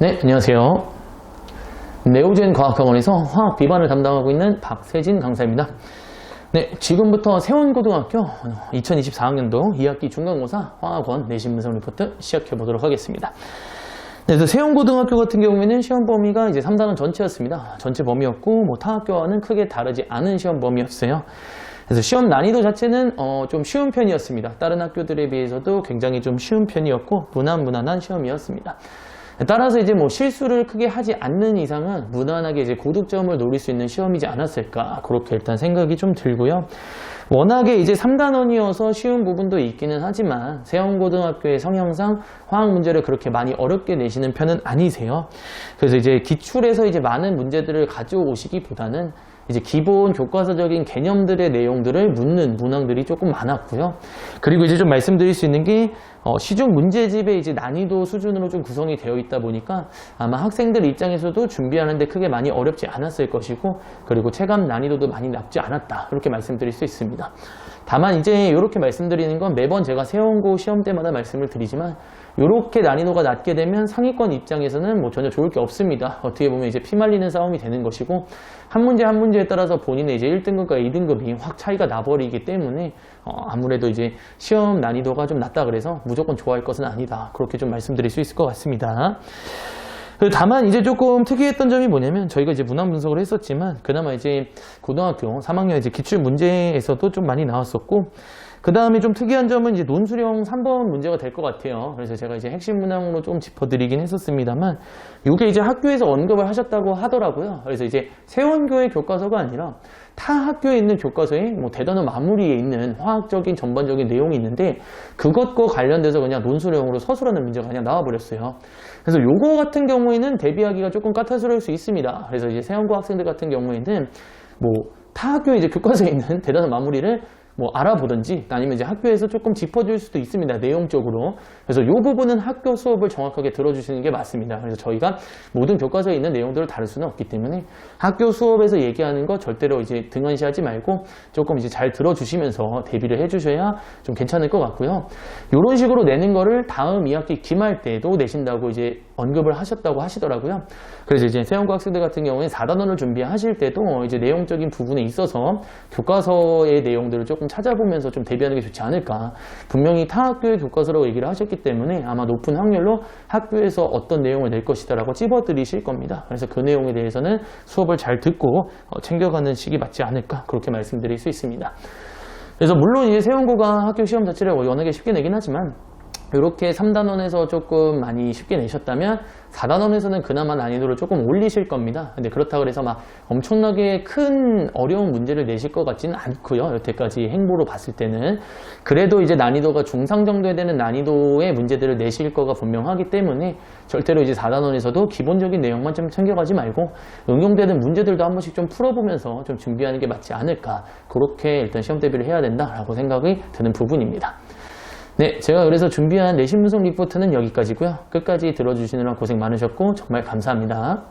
네, 안녕하세요. 네오젠 과학학원에서 화학 비반을 담당하고 있는 박세진 강사입니다. 네, 지금부터 세원고등학교 2024학년도 2학기 중간고사 화학원 내신 분석 리포트 시작해 보도록 하겠습니다. 네, 그래서 세원고등학교 같은 경우에는 시험 범위가 이제 3단원 전체였습니다. 전체 범위였고, 타 학교와는 크게 다르지 않은 시험 범위였어요. 그래서 시험 난이도 자체는 좀 쉬운 편이었습니다. 다른 학교들에 비해서도 굉장히 좀 쉬운 편이었고, 무난한 시험이었습니다. 따라서 이제 실수를 크게 하지 않는 이상은 무난하게 이제 고득점을 노릴 수 있는 시험이지 않았을까, 그렇게 일단 생각이 좀 들고요. 워낙에 이제 3단원이어서 쉬운 부분도 있기는 하지만 세원고등학교의 성향상 화학 문제를 그렇게 많이 어렵게 내시는 편은 아니세요. 그래서 이제 기출에서 이제 많은 문제들을 가져오시기보다는 이제 기본 교과서적인 개념들의 내용들을 묻는 문항들이 조금 많았고요. 그리고 이제 좀 말씀드릴 수 있는 게 시중 문제집의 이제 난이도 수준으로 좀 구성이 되어 있다 보니까 아마 학생들 입장에서도 준비하는데 크게 많이 어렵지 않았을 것이고, 그리고 체감 난이도도 많이 낮지 않았다, 이렇게 말씀드릴 수 있습니다. 다만 이제 이렇게 말씀드리는 건 매번 제가 세원고 시험 때마다 말씀을 드리지만, 이렇게 난이도가 낮게 되면 상위권 입장에서는 전혀 좋을 게 없습니다. 어떻게 보면 이제 피말리는 싸움이 되는 것이고, 한 문제 한 문제에 따라서 본인의 이제 1등급과 2등급이 확 차이가 나버리기 때문에 아무래도 이제 시험 난이도가 좀 낮다 그래서 무조건 좋아할 것은 아니다, 그렇게 좀 말씀드릴 수 있을 것 같습니다. 다만 이제 조금 특이했던 점이 뭐냐면, 저희가 이제 문항 분석을 했었지만 그나마 이제 고등학교 3학년 이제 기출 문제에서도 좀 많이 나왔었고, 그 다음에 좀 특이한 점은 이제 논술형 3번 문제가 될 것 같아요. 그래서 제가 이제 핵심 문항으로 좀 짚어드리긴 했었습니다만, 이게 이제 학교에서 언급을 하셨다고 하더라고요. 그래서 이제 세원교의 교과서가 아니라 타 학교에 있는 교과서에 대단원 마무리에 있는 화학적인 전반적인 내용이 있는데, 그것과 관련돼서 그냥 논술형으로 서술하는 문제가 그냥 나와버렸어요. 그래서 요거 같은 경우에는 대비하기가 조금 까탈스러울 수 있습니다. 그래서 이제 세원고 학생들 같은 경우에는 타 학교에 이제 교과서에 있는 대단원 마무리를 알아보든지 아니면 이제 학교에서 조금 짚어줄 수도 있습니다, 내용적으로. 그래서 이 부분은 학교 수업을 정확하게 들어주시는 게 맞습니다. 그래서 저희가 모든 교과서에 있는 내용들을 다룰 수는 없기 때문에 학교 수업에서 얘기하는 거 절대로 이제 등한시하지 말고 조금 이제 잘 들어주시면서 대비를 해주셔야 좀 괜찮을 것 같고요. 이런 식으로 내는 거를 다음 2학기 기말 때도 내신다고 이제 언급을 하셨다고 하시더라고요. 그래서 이제 세원고 학생들 같은 경우에 4단원을 준비하실 때도 이제 내용적인 부분에 있어서 교과서의 내용들을 조금 찾아보면서 좀 대비하는 게 좋지 않을까. 분명히 타 학교의 교과서라고 얘기를 하셨기 때문에 아마 높은 확률로 학교에서 어떤 내용을 낼 것이다 라고 찝어드리실 겁니다. 그래서 그 내용에 대해서는 수업을 잘 듣고 챙겨가는 식이 맞지 않을까, 그렇게 말씀드릴 수 있습니다. 그래서 물론 이제 세원고가 학교 시험 자체를 워낙에 쉽게 내긴 하지만, 이렇게 3단원에서 조금 많이 쉽게 내셨다면 4단원에서는 그나마 난이도를 조금 올리실 겁니다. 근데 그렇다고 해서 엄청나게 큰 어려운 문제를 내실 것 같지는 않고요. 여태까지 행보로 봤을 때는. 그래도 이제 난이도가 중상 정도에 되는 난이도의 문제들을 내실 거가 분명하기 때문에 절대로 이제 4단원에서도 기본적인 내용만 좀 챙겨가지 말고 응용되는 문제들도 한 번씩 좀 풀어보면서 좀 준비하는 게 맞지 않을까, 그렇게 일단 시험 대비를 해야 된다라고 생각이 드는 부분입니다. 네, 제가 그래서 준비한 내신 분석 리포트는 여기까지고요. 끝까지 들어주시느라 고생 많으셨고 정말 감사합니다.